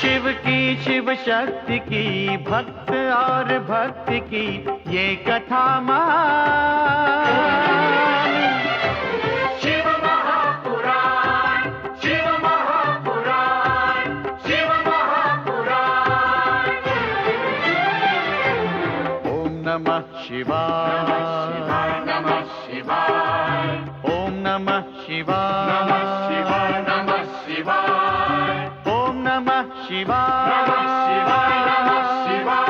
शिव की शिव शक्ति की भक्त और भक्ति की ये कथा महान। शिव महापुराण, शिव महापुराण, शिव महापुराण। ओम नमः शिवाय, नमः शिवाय, ओम नमः शिवाय, नमः शिवाय, नमः शिवाय, ओम नमः शिवाय, नमः शिवाय, नमः शिवाय।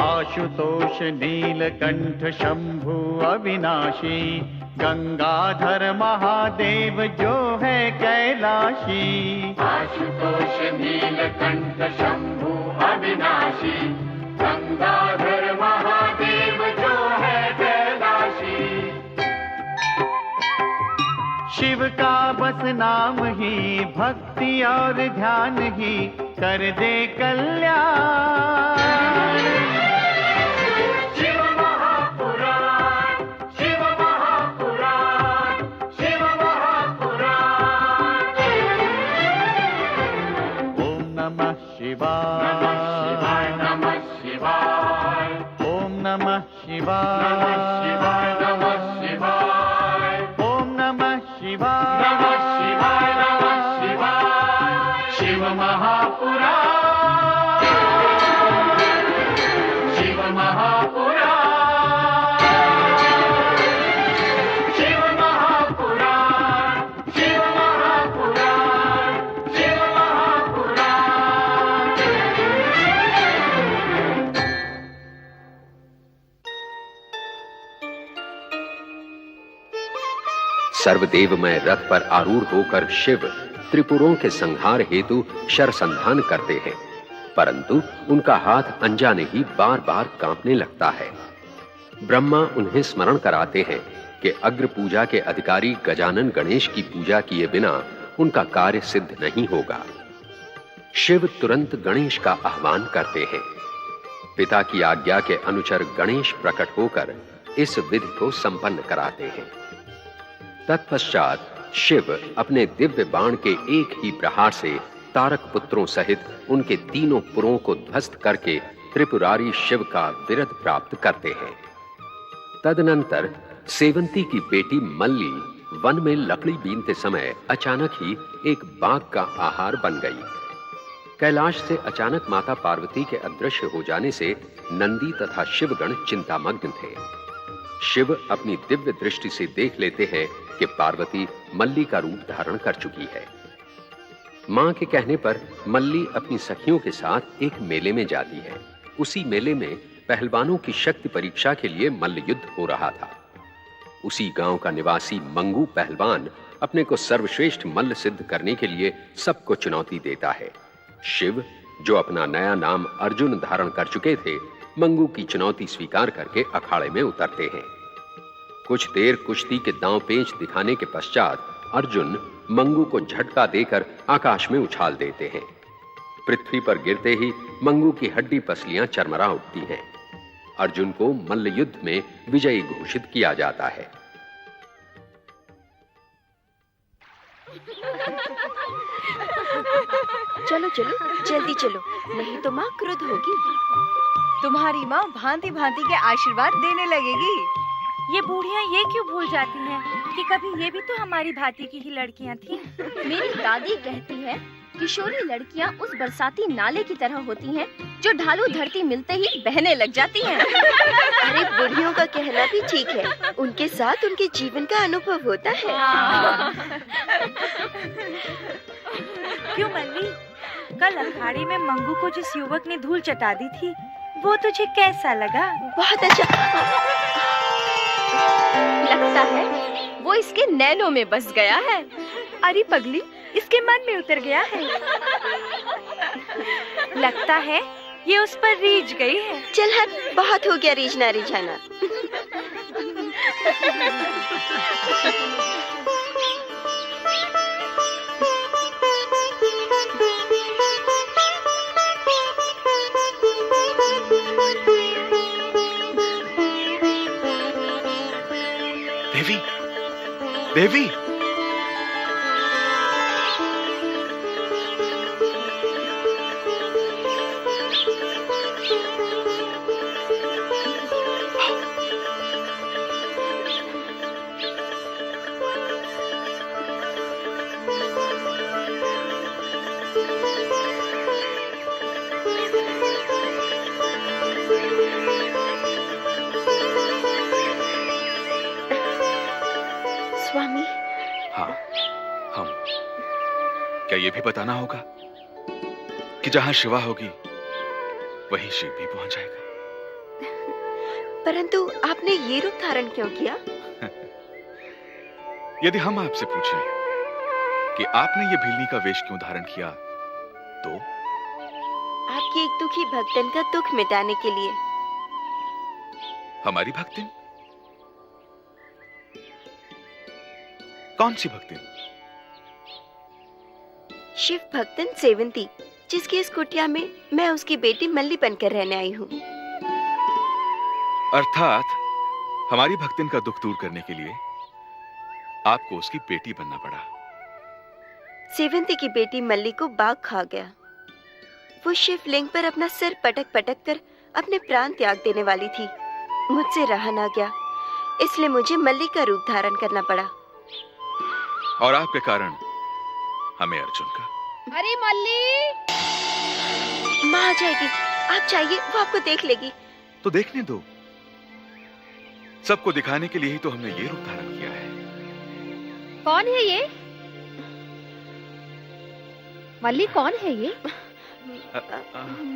आशुतोष नीलकंठ शंभु अविनाशी, गंगाधर महादेव जो है कैलाशी। आशुतोष नीलकंठ शंभु अविनाशी, गंगाधर महादेव जो है कैलाशी। शिव का बस नाम ही भक्ति और ध्यान ही कर दे कल्याण। शिव महापुराण, शिव महापुराण, शिव महापुराण। ओम नमः शिवाय, नमः शिवाय, ओम नमः शिवाय, नमः शिवाय, नमः शिवाय, ओम नमः शिवाय, नमः शिवाय, नमः शिवाय। शिव महापुराण, शिव महापुराण, शिव महापुराण, शिव महापुराण, शिव महापुराण। सर्वदेवमय रथ पर आरूढ़ होकर शिव त्रिपुरों के संहार हेतु शरसंधान करते हैं, परंतु उनका हाथ अनजाने ही बार-बार कांपने लगता है। ब्रह्मा उन्हें स्मरण कराते हैं कि अग्र पूजा के अधिकारी गजानन गणेश की पूजा किए बिना उनका कार्य सिद्ध नहीं होगा। शिव तुरंत गणेश का आह्वान करते हैं। पिता की आज्ञा के अनुचर गणेश प्रकट होकर इस विधि को संपन्न कराते हैं। तत्पश्चात शिव अपने दिव्य बाण के एक ही प्रहार से तारक पुत्रों सहित उनके तीनों पुरों को ध्वस्त करके त्रिपुरारी शिव का विरध प्राप्त करते हैं। तदनंतर सेवंती की बेटी मल्ली वन में लकड़ी बीनते समय अचानक ही एक बाघ का आहार बन गई। कैलाश से अचानक माता पार्वती के अदृश्य हो जाने से नंदी तथा शिवगण चिंतामग्न थे। शिव अपनी दिव्य दृष्टि से देख लेते हैं कि पार्वती मल्ली का रूप धारण कर चुकी है। मां के कहने पर मल्ली अपनी सखियों के साथ एक मेले में जाती है। उसी मेले में पहलवानों की शक्ति परीक्षा के लिए मल्ल युद्ध हो रहा था। उसी गांव का निवासी मंगू पहलवान अपने को सर्वश्रेष्ठ मल्ल सिद्ध करने के लिए सबको चुनौती देता है। शिव, जो अपना नया नाम अर्जुन धारण कर चुके थे, मंगू की चुनौती स्वीकार करके अखाड़े में उतरते हैं। कुछ देर कुश्ती के दांव पेंच दिखाने के पश्चात अर्जुन मंगू को झटका देकर आकाश में उछाल देते हैं। पृथ्वी पर गिरते ही मंगू की हड्डी पसलियां चरमरा उठती हैं। अर्जुन को मल्ल युद्ध में विजयी घोषित किया जाता है। चलो चलो जल्दी चलो, नहीं तो माँ क्रुद्ध होगी। तुम्हारी माँ भांति भांति के आशीर्वाद देने लगेगी। ये बूढ़ियाँ ये क्यों भूल जाती हैं कि कभी ये भी तो हमारी भांति की ही लड़कियाँ थीं। मेरी दादी कहती है किशोरी लड़कियाँ उस बरसाती नाले की तरह होती हैं जो ढालू धरती मिलते ही बहने लग जाती हैं। अरे बूढ़ियों का कहना भी ठीक है, उनके साथ उनके जीवन का अनुभव होता है। क्यों मल्ली, कल अखाड़े में मंगू को जिस युवक ने धूल चटा दी थी, वो तुझे कैसा लगा? बहुत अच्छा। लगता है वो इसके नैनों में बस गया है। अरे पगली, इसके मन में उतर गया है। लगता है ये उस पर रीझ गई है। चल हट, बहुत हो गया रीझना रिझाना। देवी, स्वामी, हाँ, हम। क्या ये भी बताना होगा कि जहां शिवा होगी वहीं शिव भी पहुंच जाएगा? परंतु आपने ये रूप धारण क्यों किया? यदि हम आपसे पूछें कि आपने ये भिल्ली का वेश क्यों धारण किया, तो आपकी एक दुखी भक्तन का दुख मिटाने के लिए। हमारी भक्तिन? कौन सी भक्तिन? शिव भक्तन सेवंती, जिसकी इस कुटिया में मैं उसकी बेटी मल्ली बनकर रहने आई हूँ। अर्थात हमारी भक्तिन का दुख दूर करने के लिए आपको उसकी बेटी बनना पड़ा। सेवंती की बेटी मल्ली को बाघ खा गया। वो शिवलिंग पर अपना सिर पटक पटक कर अपने प्राण त्याग देने वाली थी। मुझसे रहा ना गया, इसलिए मुझे मल्ली का रूप धारण करना पड़ा। और आपके कारण हमें अर्जुन का। अरे मल्ली, माँ आ जाएगी, आप चाहिए, वो आपको देख लेगी। तो देखने दो, सबको दिखाने के लिए ही तो हमने ये रूप धारण किया है। कौन है ये? मल्ली, कौन है ये?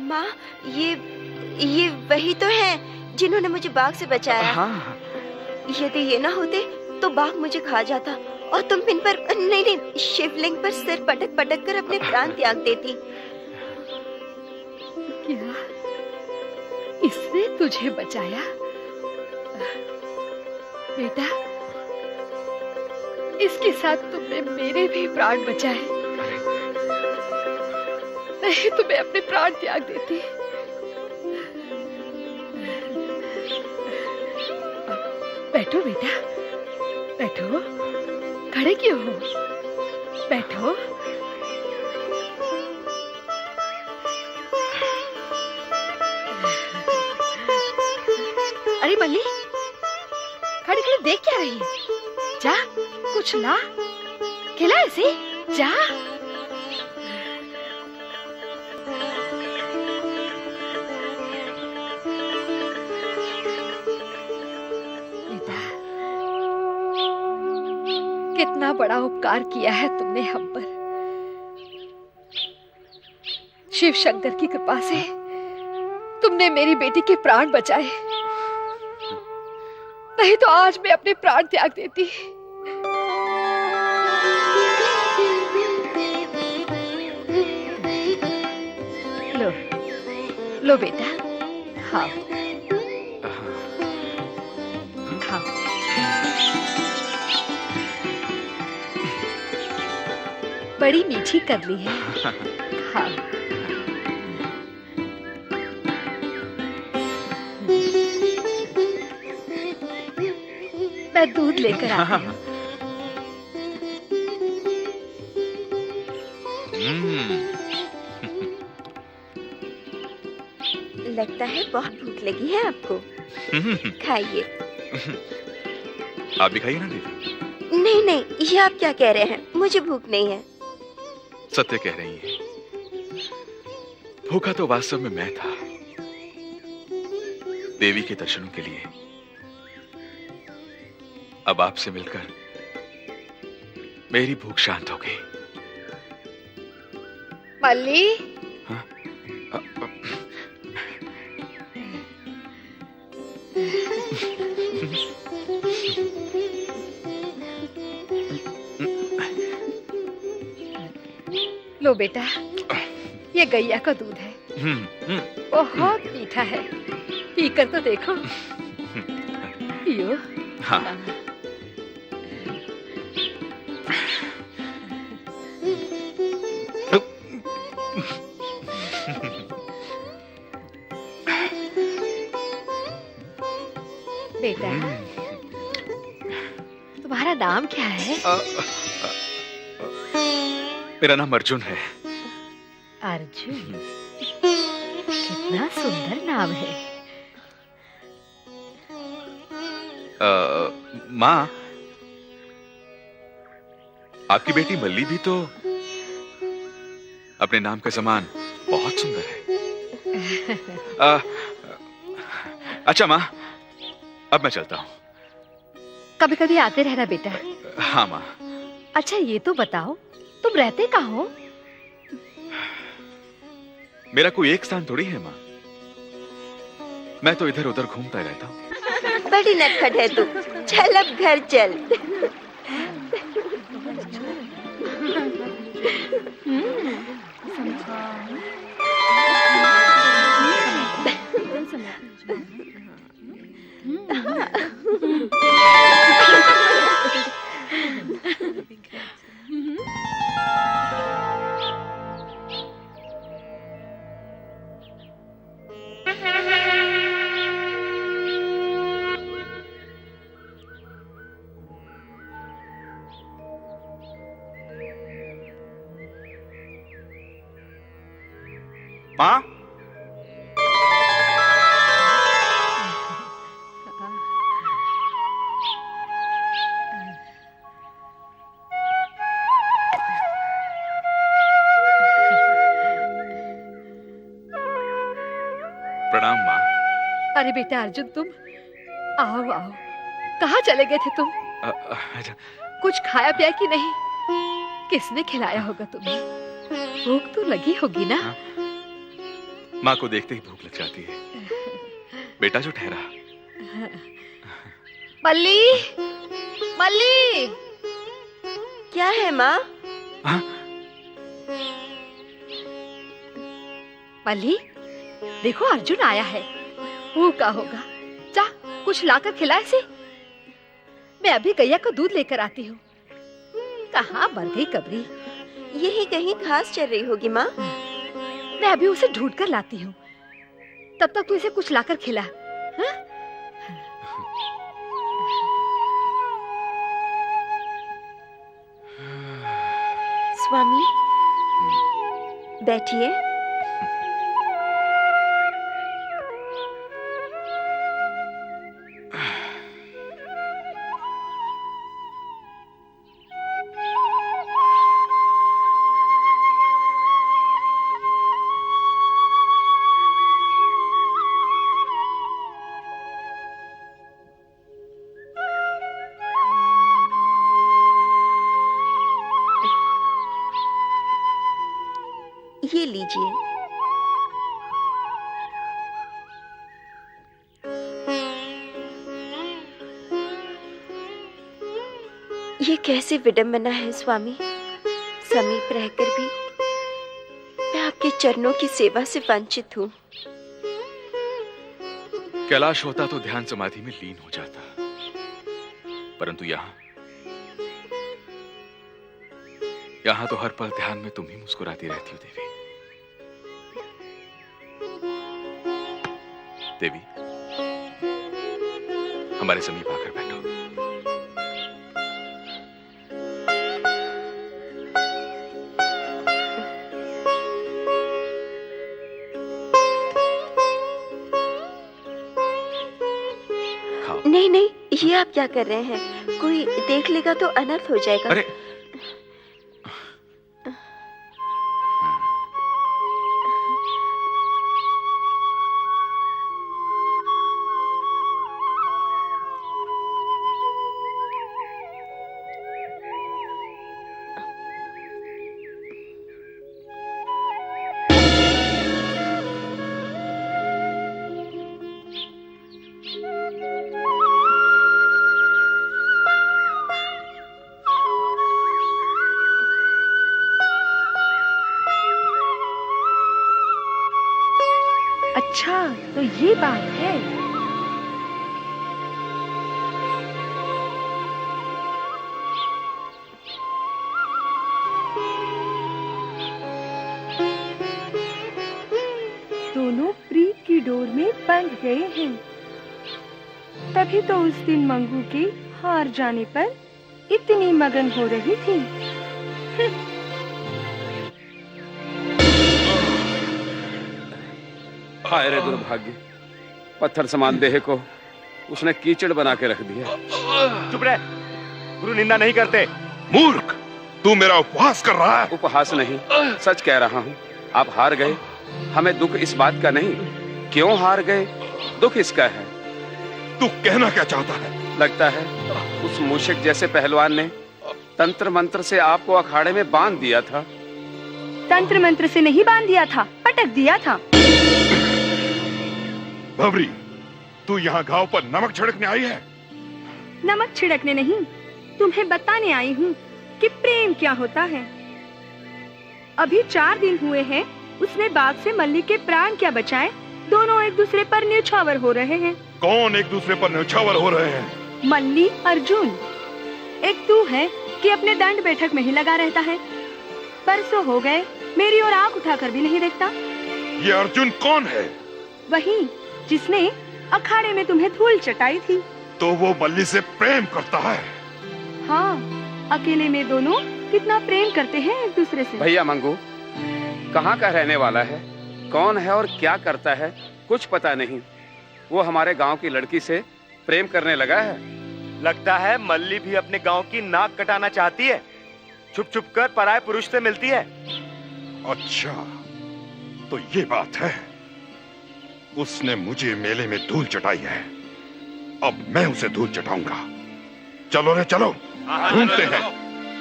माँ, ये वही तो है जिन्होंने मुझे बाघ से बचाया। हाँ। यदि ये ना होते तो बाघ मुझे खा जाता और तुम इन पर नहीं शिवलिंग पर सिर पटक पटक कर अपने प्राण त्याग देती। क्या इसने तुझे बचाया? बेटा, इसके साथ तुमने मेरे भी प्राण बचाए। नहीं तो मैं अपने प्राण त्याग देती। बैठो बेटा, बैठो। खड़े क्यों हो? बैठो। अरे मल्ली, खड़े खड़े देख क्या रही है? जा, कुछ ला, खिला इसे, जा। कितना बड़ा उपकार किया है तुमने हम पर। शिव शंकर की कृपा से तुमने मेरी बेटी के प्राण बचाए, नहीं तो आज मैं अपने प्राण त्याग देती। लो, लो बेटा, खाओ, खाओ। बड़ी मीठी कर ली है। हाँ। मैं दूध लेकर आती हूँ। लगता है बहुत भूख लगी है आपको। खाइए। आप भी खाइए ना दीदी। नहीं, ये आप क्या कह रहे हैं? मुझे भूख नहीं है। सत्य कह रही हैं। भूखा तो वास्तव में मैं था, देवी के दर्शनों के लिए। अब आपसे मिलकर मेरी भूख शांत हो गई। मल्ली, हाँ? लो बेटा, ये गैया का दूध है, बहुत मीठा है, पीकर तो देखो। पियो। हाँ। बेटा, तुम्हारा नाम क्या है? मेरा नाम अर्जुन है। अर्जुन, कितना सुंदर नाम है। माँ, आपकी बेटी मल्ली भी तो अपने नाम के समान बहुत सुंदर है। अच्छा माँ, अब मैं चलता हूँ। कभी कभी आते रहना बेटा। हाँ माँ। अच्छा ये तो बताओ, तुम रहते कहाँ हो? मेरा कोई एक स्थान थोड़ी है माँ, मैं तो इधर उधर घूमता रहता हूँ। बड़ी नटखट है तू। चल अब घर चल। माँ, प्रणाम माँ। अरे बेटा अर्जुन, तुम आओ आओ। कहाँ चले गए थे तुम? कुछ खाया पिया कि नहीं? किसने खिलाया होगा तुम्हें? भूख तो लगी होगी ना? माँ को देखते ही भूख लग जाती है। बेटा जो ठहरा। मल्ली, मल्ली। क्या है माँ? मल्ली, देखो अर्जुन आया है। भूखा होगा, जा कुछ लाकर खिला इसे। मैं अभी गैया का दूध लेकर आती हूँ। कहाँ मर गई कबरी? यही कहीं घास चल रही होगी माँ। मैं अभी उसे ढूंढ कर लाती हूँ। तब तक तू इसे कुछ लाकर खिला। हाँ? स्वामी, बैठिए। ये लीजिए। ये कैसे विडंबना है स्वामी, समीप रहकर भी मैं आपके चरणों की सेवा से वंचित हूँ। कैलाश होता तो ध्यान समाधि में लीन हो जाता, परंतु यहाँ तो हर पल ध्यान में तुम ही मुस्कुराती रहती हो देवी। देवी, हमारे समीप आकर बैठो। नहीं नहीं, ये आप क्या कर रहे हैं? कोई देख लेगा तो अनर्थ हो जाएगा। अरे अच्छा, तो ये बात है। दोनों प्रीत की डोर में बंध गए हैं। तभी तो उस दिन मंगू के हार जाने पर इतनी मगन हो रही थी। हाय रे दुर्भाग्य, पत्थर समान देह को उसने कीचड़ बना के रख दिया। चुप रह, गुरु निंदा नहीं करते। मूर्ख, तू मेरा उपहास कर रहा है। उपहास नहीं, सच कह रहा हूँ। आप हार गए, हमें दुख इस बात का नहीं। क्यों हार गए, दुख इसका है। तू कहना क्या चाहता है? लगता है उस मूषक जैसे पहलवान ने तंत्र मंत्र से आपको अखाड़े में बांध दिया था। तंत्र मंत्र से नहीं बांध दिया था, पटक दिया था। भवरी, तू यहाँ घाव पर नमक छिड़कने आई है? नमक छिड़कने नहीं, तुम्हें बताने आई हूँ कि प्रेम क्या होता है। अभी 4 दिन हुए हैं उसने बाघ से मल्ली के प्राण क्या बचाए। दोनों एक दूसरे पर न्यौछावर हो रहे हैं। कौन एक दूसरे पर न्यौछावर हो रहे हैं? मल्ली, अर्जुन। एक तू है कि अपने दंड बैठक में ही लगा रहता है। परसों हो गए मेरी ओर आंख उठाकर भी नहीं देखता। ये अर्जुन कौन है? वही जिसने अखाड़े में तुम्हें धूल चटाई थी। तो वो मल्ली से प्रेम करता है? हाँ, अकेले में दोनों कितना प्रेम करते हैं एक दूसरे से। भैया मंगू कहाँ का रहने वाला है, कौन है और क्या करता है, कुछ पता नहीं। वो हमारे गांव की लड़की से प्रेम करने लगा है। लगता है मल्ली भी अपने गांव की नाक कटाना चाहती है। छुप छुप कर पराये पुरुष से मिलती है। अच्छा, तो ये बात है। उसने मुझे मेले में धूल चटाई है, अब मैं उसे धूल चटाऊंगा। चलो रे चलो, ढूंढते हैं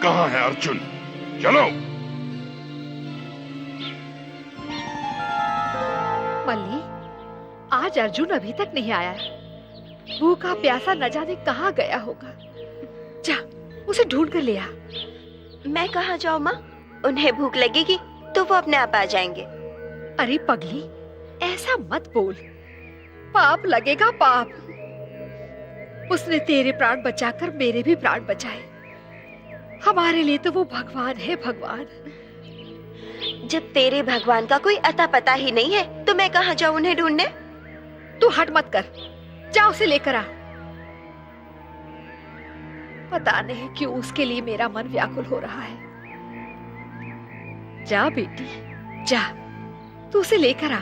कहाँ है अर्जुन। चलो। मल्ली, आज अर्जुन अभी तक नहीं आया। भूखा प्यासा न जाने कहाँ गया होगा। जा, उसे ढूंढ कर ले आ। मैं कहाँ जाऊँ माँ? उन्हें भूख लगेगी तो वो अपने आप आ जाएंगे। अरे पगली, ऐसा मत बोल, पाप लगेगा पाप। उसने तेरे प्राण बचाकर मेरे भी प्राण बचाए। हमारे लिए तो वो भगवान है, भगवान। जब तेरे भगवान का कोई अता पता ही नहीं है तो मैं कहाँ जाऊँ उन्हें ढूंढने? तू हट मत कर, जा उसे लेकर आ। पता नहीं क्यों उसके लिए मेरा मन व्याकुल हो रहा है। जा बेटी, जा, तू उसे लेकर आ।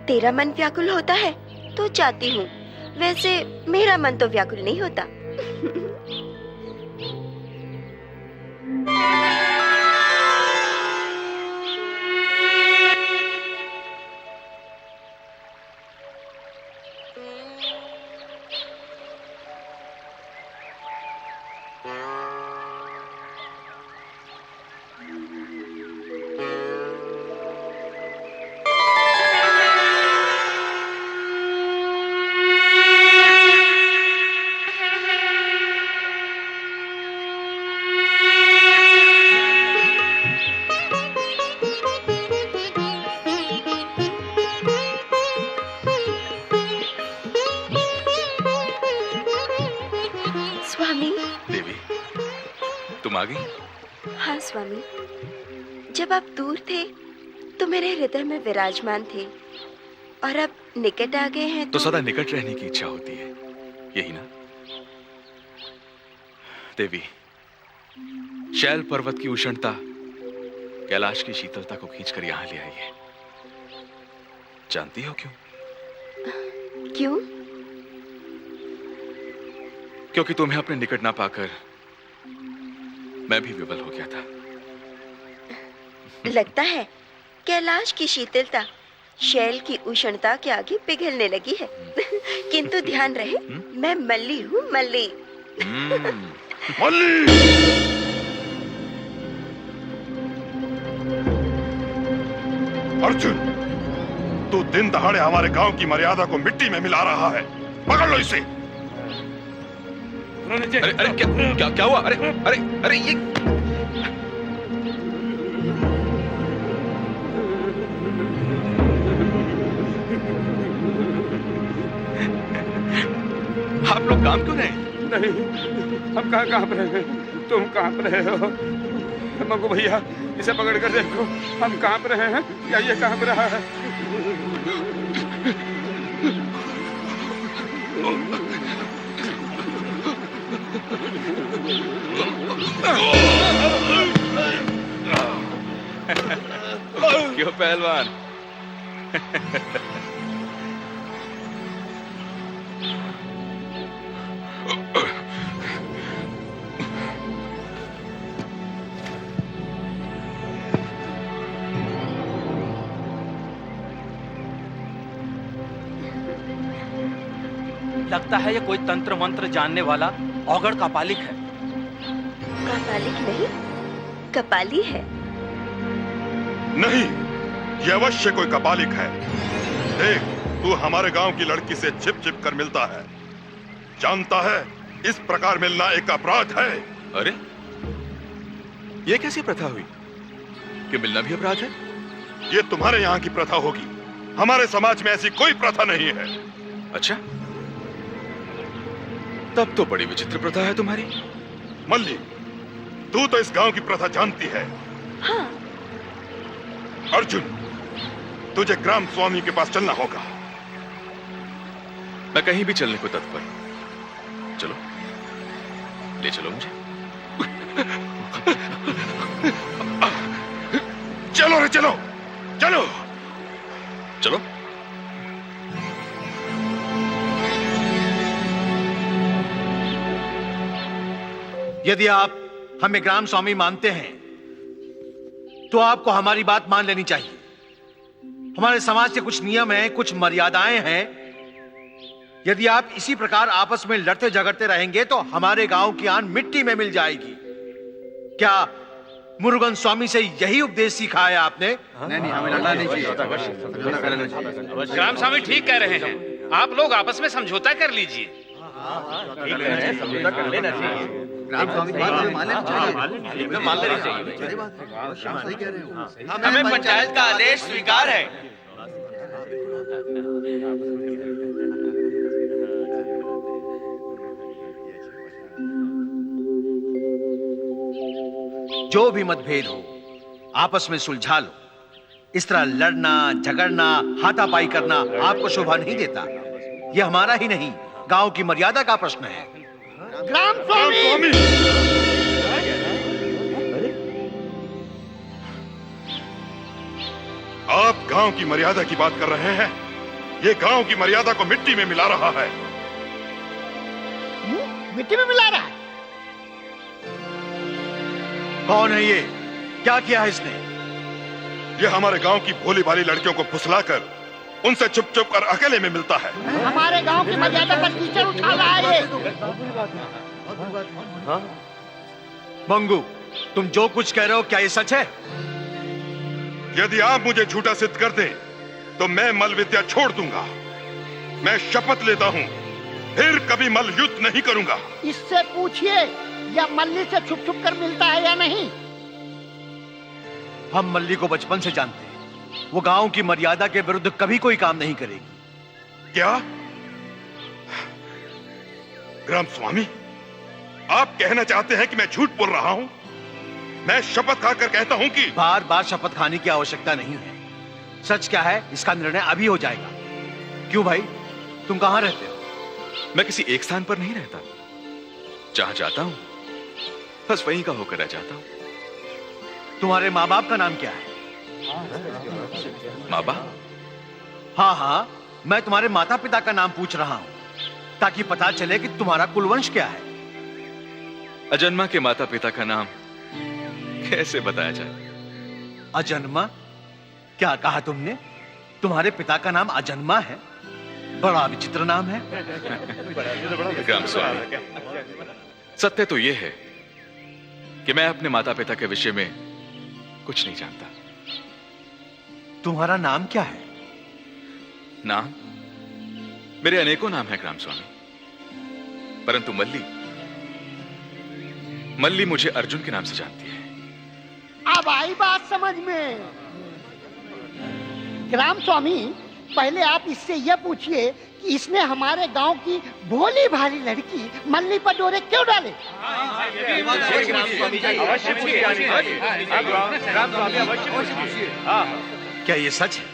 तेरा मन व्याकुल होता है तो जाती हूँ, वैसे मेरा मन तो व्याकुल नहीं होता। तुम आ गई? हाँ स्वामी, जब आप दूर थे तो मेरे हृदय में विराजमान थे, और अब निकट आ गए हैं तो सदा निकट रहने की इच्छा होती है, यही ना? देवी, शैल पर्वत की उष्णता कैलाश की शीतलता को खींचकर यहां ले आई है। जानती हो क्यों? क्यों? क्योंकि तुम्हें अपने निकट ना पाकर मैं भी विवल हो गया था। लगता है कैलाश की शीतलता शैल की उष्णता के आगे पिघलने लगी है। किंतु ध्यान रहे, मैं मल्ली हूँ, मल्ली। मल्ली! अर्जुन, तू दिन दहाड़े हमारे गांव की मर्यादा को मिट्टी में मिला रहा है। पकड़ लो इसे। अरे अरे क्या हुआ? अरे अरे अरे ये आप लोग काम क्यों नहीं? नहीं, हम कहाँ कांप रहे हैं, तुम कांप रहे हो। मंगू भैया, इसे पकड़ कर देखो, हम कांप रहे हैं या ये कांप रहा है। क्यों पहलवान? लगता है ये कोई तंत्र मंत्र जानने वाला औगड़ कापालिक है। कापालिक नहीं, कपाली है। नहीं, ये अवश्य कोई कपालिक है। देख, तू हमारे गांव की लड़की से छिप छिप कर मिलता है। जानता है इस प्रकार मिलना एक अपराध है। अरे, ये कैसी प्रथा हुई कि मिलना भी अपराध है? ये तुम्हारे यहाँ की प्रथा होगी, हमारे समाज में ऐसी कोई प्रथा नहीं है। अच्छा, तब तो बड़ी विचित्र प्रथा है तुम्हारी। मल्ली, तू तो इस गांव की प्रथा जानती है। हाँ। अर्जुन, तुझे ग्राम स्वामी के पास चलना होगा। मैं कहीं भी चलने को तत्पर। चलो, ले चलो मुझे। चलो रे, चलो चलो चलो। यदि आप हमें ग्राम स्वामी मानते हैं तो आपको हमारी बात मान लेनी चाहिए। हमारे समाज के कुछ नियम हैं, कुछ मर्यादाएं हैं। यदि आप इसी प्रकार आपस में लड़ते झगड़ते रहेंगे तो हमारे गांव की आन मिट्टी में मिल जाएगी। क्या मुरुगन स्वामी से यही उपदेश सीखा है आपने? नहीं, हमें लड़ना नहीं चाहिए। ग्राम स्वामी ठीक कह रहे हैं, आप लोग आपस में समझौता कर लीजिए। समझौता कर लेना चाहिए। ग्राम स्वामी बात मान लेना चाहिए। एकदम मान लेना चाहिए। सही कह रहे हो। हमें पंचायत का आदेश स्वीकार है। जो भी मतभेद हो आपस में सुलझा लो। इस तरह लड़ना झगड़ना हाथापाई करना आपको शोभा नहीं देता। यह हमारा ही नहीं, गांव की मर्यादा का प्रश्न है। ग्राम स्वामी! आप गांव की मर्यादा की बात कर रहे हैं? ये गांव की मर्यादा को मिट्टी में मिला रहा है। मिट्टी में मिला रहा है? कौन है ये? क्या किया है इसने? ये हमारे गांव की भोली भाली लड़कियों को फुसलाकर उनसे चुप चुप कर अकेले में मिलता है। हमारे गांव की मर्यादा पर कीचड़ उठा रहा है ये। मंगू, तुम जो कुछ कह रहे हो क्या ये सच है? यदि आप मुझे झूठा सिद्ध कर दें तो मैं मल विद्या छोड़ दूंगा। मैं शपथ लेता हूं फिर कभी मल युद्ध नहीं करूंगा। इससे पूछिए या मल्ली से छुप छुप कर मिलता है या नहीं। हम मल्ली को बचपन से जानते हैं। वो गांव की मर्यादा के विरुद्ध कभी कोई काम नहीं करेगी। क्या? ग्राम स्वामी, आप कहना चाहते हैं कि मैं झूठ बोल रहा हूं? मैं शपथ खाकर कहता हूं कि बार बार शपथ खाने की आवश्यकता नहीं है। सच क्या है इसका निर्णय अभी हो जाएगा। क्यों भाई, तुम कहां रहते हो? मैं किसी एक स्थान पर नहीं रहता। जहां जाता हूं बस वहीं का होकर रह जाता हूं। तुम्हारे माँ बाप का नाम क्या है? माँ बाप? हाँ हाँ, मैं तुम्हारे माता पिता का नाम पूछ रहा हूं ताकि पता चले कि तुम्हारा कुलवंश क्या है। अजन्मा के माता पिता का नाम कैसे बताया जाए? अजन्मा? क्या कहा तुमने? तुम्हारे पिता का नाम अजन्मा है? बड़ा विचित्र नाम है। ग्राम स्वामी, सत्य तो यह है कि मैं अपने माता पिता के विषय में कुछ नहीं जानता। तुम्हारा नाम क्या है? नाम? मेरे अनेकों नाम है ग्राम स्वामी, परंतु मल्ली मुझे अर्जुन के नाम से जानती है। अब आई बात समझ में। ग्राम स्वामी, पहले आप इससे यह पूछिए कि इसने हमारे गांव की भोली भाली लड़की मल्ली पर डोरे क्यों डाले? क्या ये सच है?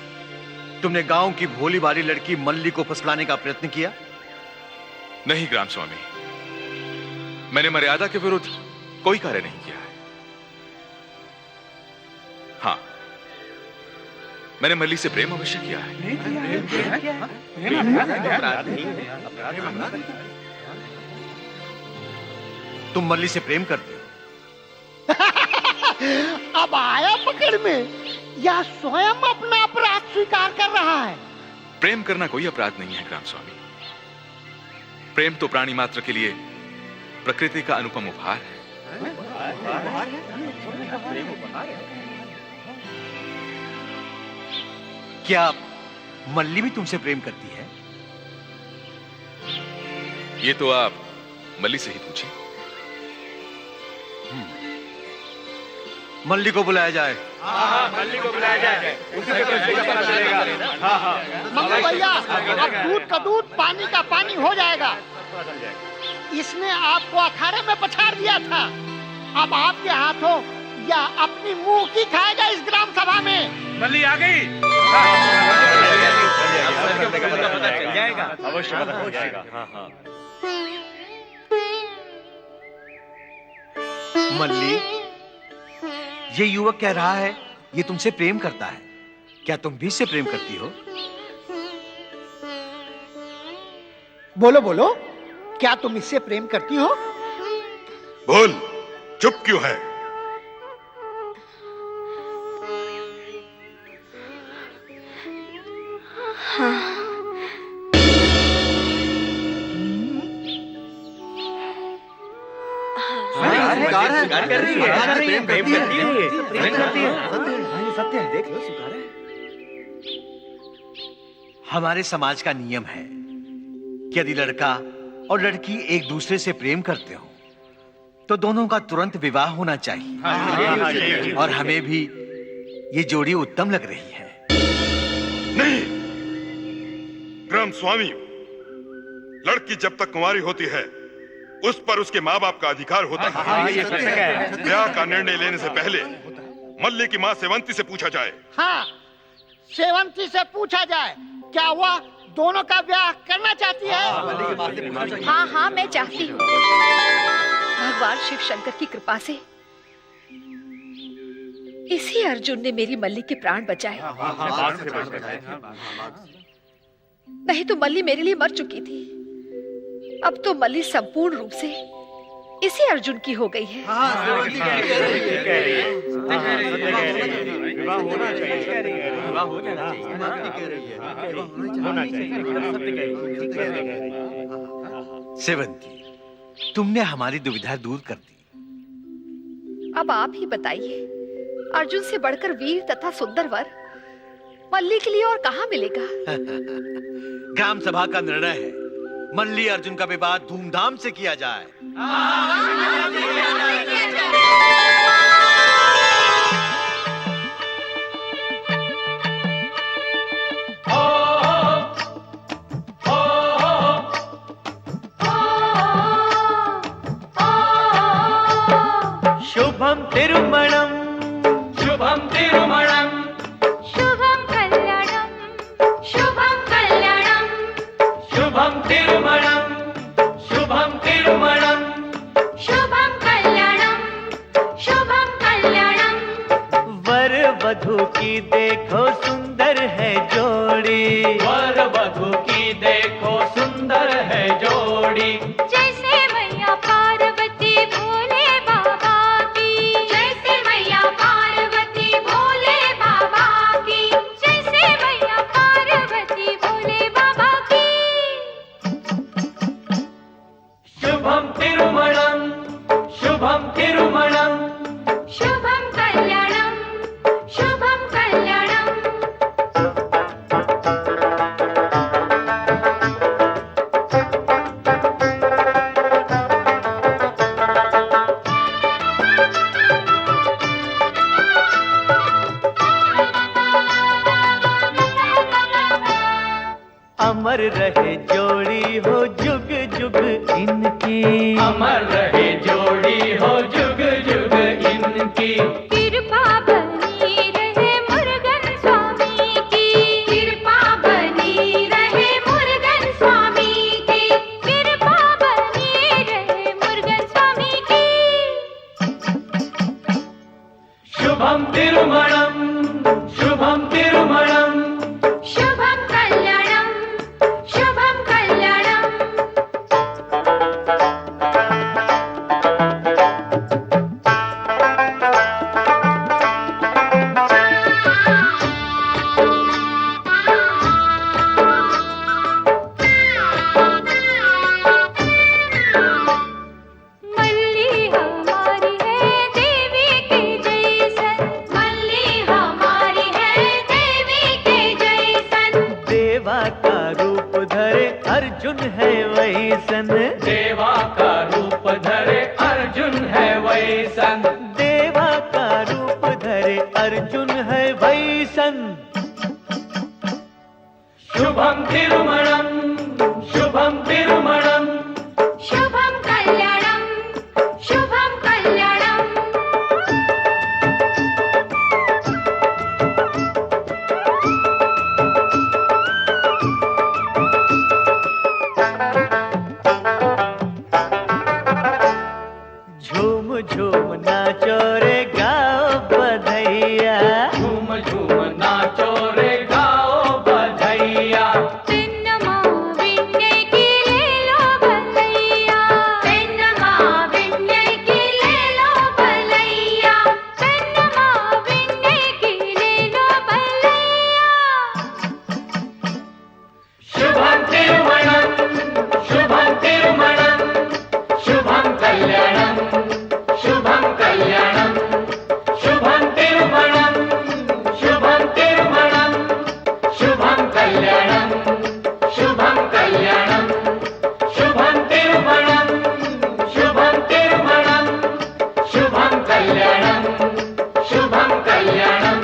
तुमने गांव की भोली भाली लड़की मल्ली को फुसलाने का प्रयत्न किया? नहीं ग्राम स्वामी, मैंने मर्यादा के विरुद्ध कोई कार्य नहीं किया है। हाँ, मैंने मल्ली से प्रेम अवश्य किया है। तुम मल्ली से प्रेम करते हो? अब आया पकड़ में, या स्वयं अपना अपराध स्वीकार कर रहा है? प्रेम करना कोई अपराध नहीं है ग्राम स्वामी। प्रेम तो प्राणी मात्र के लिए प्रकृति का अनुपम उपहार है। क्या मल्ली भी तुमसे प्रेम करती है? ये तो आप मल्ली से ही पूछिए। मल्ली को बुलाया जाए। मल्ली को बुलाया जाए। मंगू भैया, अब दूध का दूध, पानी का पानी हो जाएगा। इसने आपको अखाड़े में पछाड़ दिया था, अब आपके हाथों या अपनी मुंह की खाएगा इस ग्राम सभा में। मल्ली आ गई। अवश्य पता चल जाएगा। मल्ली, ये युवक कह रहा है ये तुमसे प्रेम करता है। क्या तुम भी इससे प्रेम करती हो? बोलो बोलो, क्या तुम इससे प्रेम करती हो? बोल, चुप क्यों है? हमारे समाज का नियम है कि यदि लड़का और लड़की एक दूसरे से प्रेम करते हो तो दोनों का तुरंत विवाह होना चाहिए। और हमें भी ये जोड़ी उत्तम लग रही है। नहीं, ग्राम स्वामी, लड़की जब तक कुंवारी होती है उस पर उसके माँ बाप का अधिकार होता है। ब्याह का निर्णय लेने से पहले मल्ली की माँ सेवंती से पूछा जाए। हाँ, सेवंती से पूछा जाए, क्या वह दोनों का ब्याह करना चाहती है? हाँ हाँ, मैं चाहती हूँ। भगवान शिव शंकर की कृपा से इसी अर्जुन ने मेरी मल्ली के प्राण बचाए। नहीं तो मल्ली मेरे लिए मर चुकी थी। अब तो मल्ली संपूर्ण रूप से इसी अर्जुन की हो गई है। सेवंती, तुमने हमारी दुविधा दूर कर दी। अब आप ही बताइए, अर्जुन से बढ़कर वीर तथा सुंदर वर मल्ली के लिए और कहाँ मिलेगा? ग्राम सभा का निर्णय है, मल्ली अर्जुन का विवाह धूमधाम से किया जाए। शुभम तिरुमणम, शुभम तिरुमणम, शुभम कल्याणम, शुभम कल्याणम, शुभम तिरुमणम, शुभम तिरुमणम, शुभम कल्याणम, शुभम कल्याणम। वर वधु की देखो सुंदर है जोड़ी, वर वधु की देखो सुंदर है जोड़ी। जैसे मैया पार्वती भोले बाबा की, जैसे मैया पार्वती भोले बाबा की, जैसे मैया पार्वती भोले बाबा की। शुभम तिरुमणम, शुभम तिरुमणम, शुभम कल्याणम, शुभम कल्याणम। अमर रहे जोड़ी हो जुग जुग इनकी, अमर रहे जोड़ी हो जुग जुग इनकी। कृपा बनी रहे मुरुगन स्वामी की, कृपा बनी रहे मुरुगन स्वामी की, कृपा बनी रहे मुरुगन स्वामी अर्जुन है वैसन, देवा का रूप धरे अर्जुन है वैसन, देवा का रूप धरे अर्जुन है वैसन। शुभम तिरुमणम, शुभम तिरुमणम, शुभम कल्याणम, शुभम कल्याणम। झूम झूम नाचो रे गाओ बधैया, झूम झूम नाचो रे गाओ बधैया। पेन्नमा विन्ने की ले लो भलैया, पेन्नमा विन्ने की ले लो भलैया, पेन्नमा विन्ने की ले लो भलैया। शुभम तिरुमणम, शुभम तिरुमणम, शुभम कल्याणम, शुभम कल्याणम, शुभम तिरुमणम, शुभम तिरुमणम, शुभम कल्याणम, शुभम कल्याणम, शुभम तिरुमणम, शुभम तिरुमणम, शुभम कल्याणम, शुभम कल्याणम,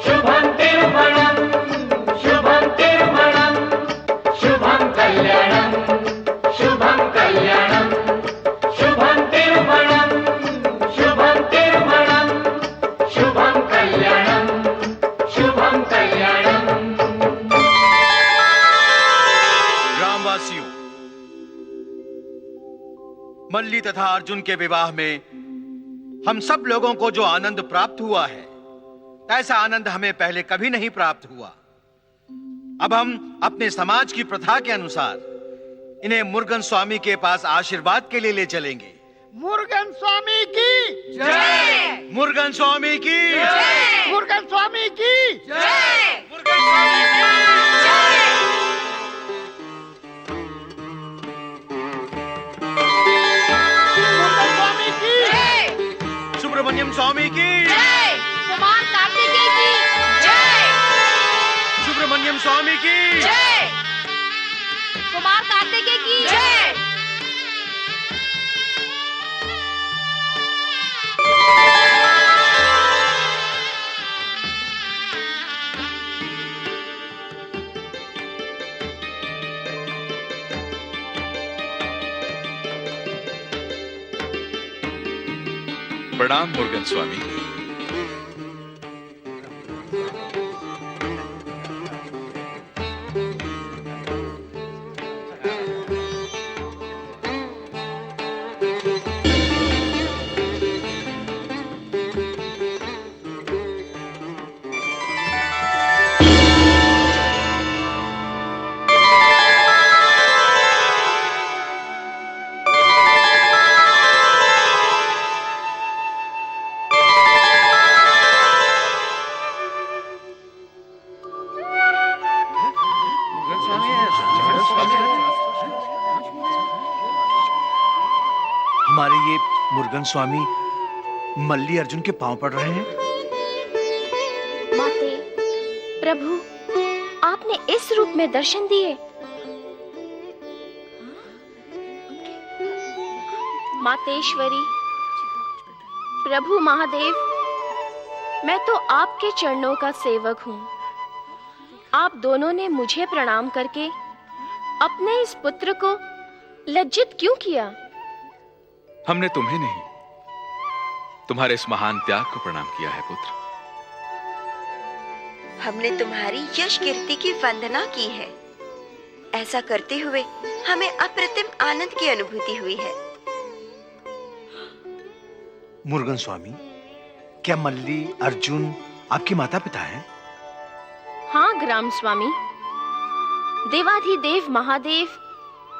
शुभम तिरुमणम, शुभम तिरुमणम, शुभम कल्याणम, शुभम कल्याणम, शुभम तिरुमणम, शुभम तिरुमणम, शुभम कल्याणम, शुभम कल्याणम। ग्रामवासियों, मल्ली तथा अर्जुन के विवाह में हम सब लोगों को जो आनंद प्राप्त हुआ है, ऐसा आनंद हमें पहले कभी नहीं प्राप्त हुआ। अब हम अपने समाज की प्रथा के अनुसार इन्हें मुरुगन स्वामी के पास आशीर्वाद के लिए ले चलेंगे। मुरुगन स्वामी की जय, मुरुगन स्वामी की जय, मुरुगन स्वामी की जय, मुरुगन स्वामी की जय। मुरुगन स्वामी की जय, सुब्रमण्यम स्वामी की जय, कुमार कार्तिकेय की जय, सुब्रमण्यम स्वामी की जय, कुमार कार्तिकेय की जय। प्रणाम मुरुगन स्वामी। हमारे ये मुरुगन स्वामी मल्ली अर्जुन के पांव पड़ रहे हैं। माते, प्रभु, आपने इस रूप में दर्शन दिए। मातेश्वरी, प्रभु महादेव, मैं तो आपके चरणों का सेवक हूँ। आप दोनों ने मुझे प्रणाम करके अपने इस पुत्र को लज्जित क्यों किया? हमने तुम्हें नहीं, तुम्हारे इस महान त्याग को प्रणाम किया है पुत्र। हमने तुम्हारी यश कीर्ति की वंदना की है। ऐसा करते हुए हमें अप्रतिम आनंद की अनुभूति हुई है। मुरुगन स्वामी, क्या मल्ली अर्जुन आपके माता पिता हैं? हाँ ग्राम स्वामी, देवाधिदेव महादेव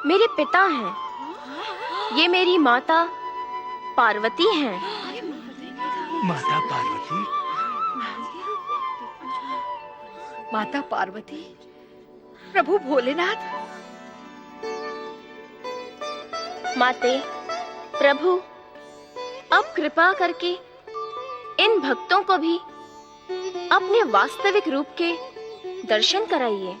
मेरे पिता हैं। ये मेरी माता पार्वती हैं। माता पार्वती? माता पार्वती, प्रभु भोलेनाथ। माते, प्रभु, अब कृपा करके इन भक्तों को भी अपने वास्तविक रूप के दर्शन कराइए।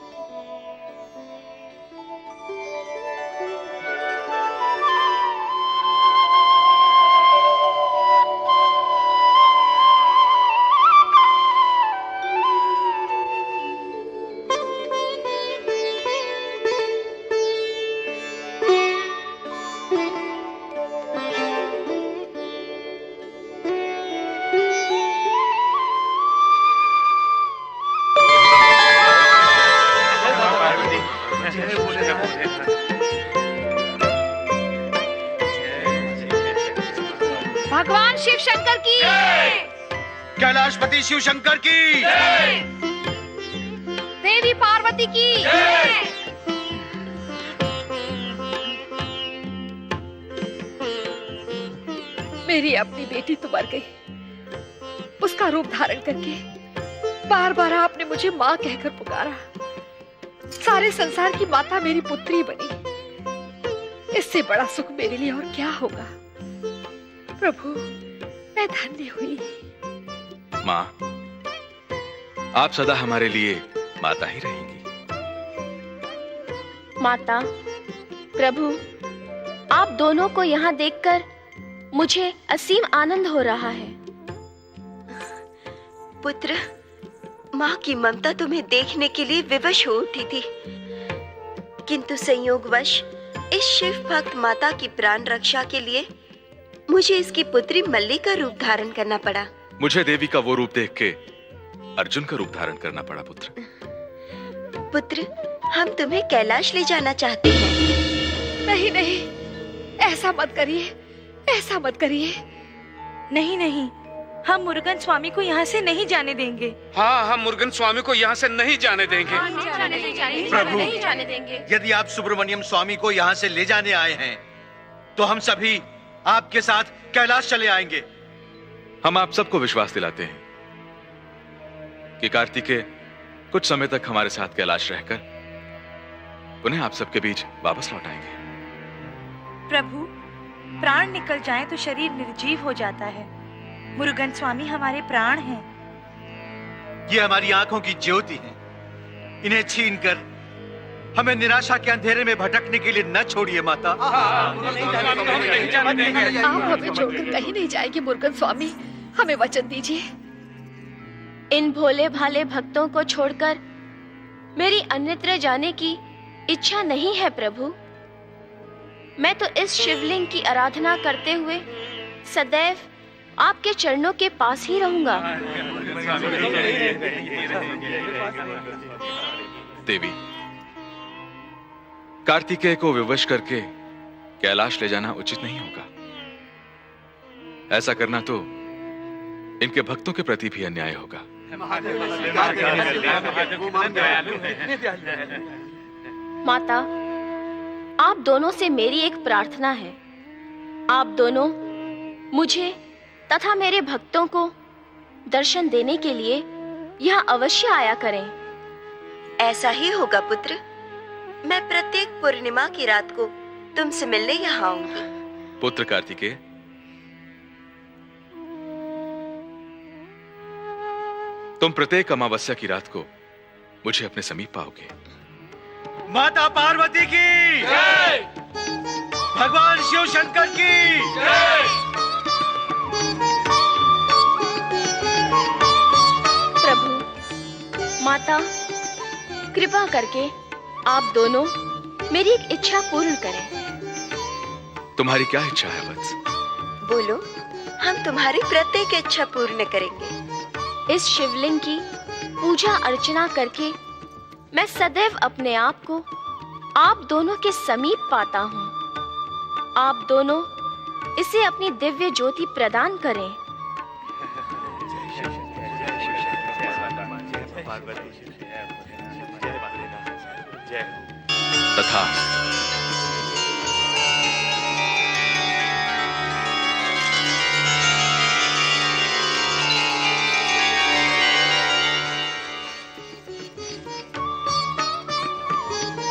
शंकर की, कैलाशपति शिव शंकर की, देवी पार्वती की, मेरी अपनी बेटी तो मर गई, उसका रूप धारण करके बार बार आपने मुझे माँ कहकर पुकारा। सारे संसार की माता मेरी पुत्री बनी। इससे बड़ा सुख मेरे लिए और क्या होगा। प्रभु, मैं धन्य हुई। माँ, आप सदा हमारे लिए माता ही रहेंगी। माता, प्रभु, आप दोनों को यहाँ देखकर मुझे असीम आनंद हो रहा है। पुत्र, माँ की ममता तुम्हें देखने के लिए विवश हो उठी थी, किंतु संयोगवश इस शिव भक्त माता की प्राण रक्षा के लिए मुझे इसकी पुत्री मल्ली का रूप धारण करना पड़ा। मुझे देवी का वो रूप देख के अर्जुन का रूप धारण करना पड़ा। पुत्र, हम तुम्हें कैलाश ले जाना चाहते हैं। नहीं नहीं, ऐसा मत करिए, ऐसा मत करिए। नहीं नहीं, हम मुरुगन स्वामी को यहाँ से नहीं जाने देंगे। हाँ, हम मुरुगन स्वामी को यहाँ से नहीं जाने देंगे। प्रभु, नहीं जाने देंगे। यदि आप सुब्रमण्यम स्वामी को यहाँ से ले जाने आए हैं, तो हम सभी आपके साथ कैलाश चले आएंगे। हम आप सबको विश्वास दिलाते हैं कि कार्तिकेय कुछ समय तक हमारे साथ कैलाश रहकर उन्हें आप सबके बीच वापस लौट आएंगे। प्रभु, प्राण निकल जाए तो शरीर निर्जीव हो जाता है। मुरुगन स्वामी हमारे प्राण हैं। ये हमारी आंखों की ज्योति है। इन्हें छीनकर हमें निराशा के अंधेरे में भटकने के लिए न छोड़िए माता। आप हमें छोड़कर कहीं नहीं जाएंगे मुरुगन स्वामी, हमें वचन दीजिए। इन भोले भाले भक्तों को छोड़कर मेरी अन्यत्र जाने की इच्छा नहीं है प्रभु। मैं तो इस शिवलिंग की आराधना करते हुए सदैव आपके चरणों के पास ही रहूंगा। देवी, कार्तिकेय को विवश करके कैलाश ले जाना उचित नहीं होगा। ऐसा करना तो इनके भक्तों के प्रति भी अन्याय होगा। माता, आप दोनों से मेरी एक प्रार्थना है। आप दोनों मुझे तथा मेरे भक्तों को दर्शन देने के लिए यहाँ अवश्य आया करें। ऐसा ही होगा पुत्र। मैं प्रत्येक पूर्णिमा की रात को तुमसे मिलने यहाँ आऊंगी। पुत्र कार्तिकेय, तुम प्रत्येक अमावस्या की रात को मुझे अपने समीप पाओगे। माता पार्वती की जय, भगवान शिव शंकर की जय। प्रभु, माता, कृपा करके आप दोनों मेरी एक इच्छा पूर्ण करें। तुम्हारी क्या इच्छा है वत्स? बोलो, हम तुम्हारी प्रत्येक इच्छा पूर्ण करेंगे। इस शिवलिंग की पूजा अर्चना करके मैं सदैव अपने आप को आप दोनों के समीप पाता हूँ। आप दोनों इसे अपनी दिव्य ज्योति प्रदान करें। तथा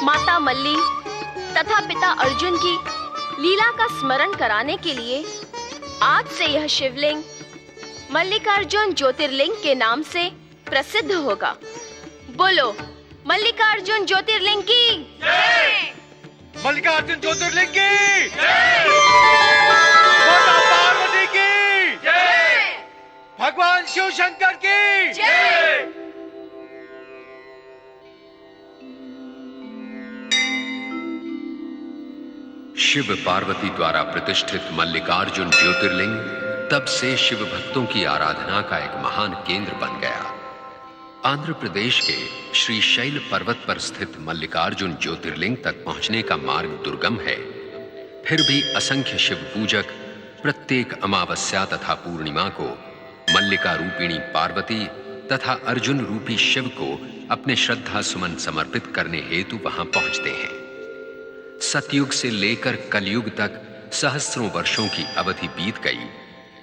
माता मल्ली तथा पिता अर्जुन की लीला का स्मरण कराने के लिए आज से यह शिवलिंग मल्लिकार्जुन ज्योतिर्लिंग के नाम से प्रसिद्ध होगा। बोलो, मल्लिकार्जुन ज्योतिर्लिंग की जय। मल्लिकार्जुन ज्योतिर्लिंग की जय। माता पार्वती की जय। भगवान शिव शंकर की जय। शिव पार्वती द्वारा प्रतिष्ठित मल्लिकार्जुन ज्योतिर्लिंग तब से शिव भक्तों की आराधना का एक महान केंद्र बन गया। आंध्र प्रदेश के श्री शैल पर्वत पर स्थित मल्लिकार्जुन ज्योतिर्लिंग तक पहुंचने का मार्ग दुर्गम है। फिर भी असंख्य शिव पूजक प्रत्येक अमावस्या तथा पूर्णिमा को मल्लिका रूपिणी पार्वती तथा अर्जुन रूपी शिव को अपने श्रद्धा सुमन समर्पित करने हेतु वहां पहुंचते हैं। सतयुग से लेकर कलयुग तक सहस्रों वर्षों की अवधि बीत गई,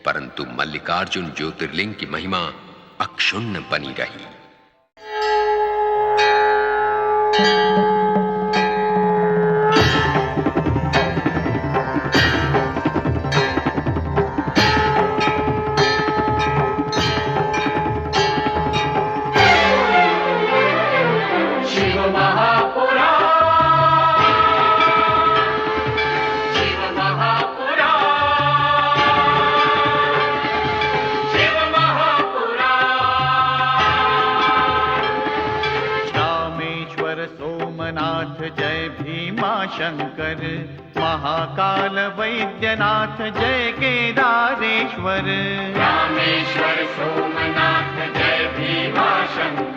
परंतु मल्लिकार्जुन ज्योतिर्लिंग की महिमा अक्षुण्ण बनी रही। जय भीमा शंकर, महाकाल वैद्यनाथ जय केदारेश्वर। रामेश्वर सोमनाथ जय भीमा शंकर।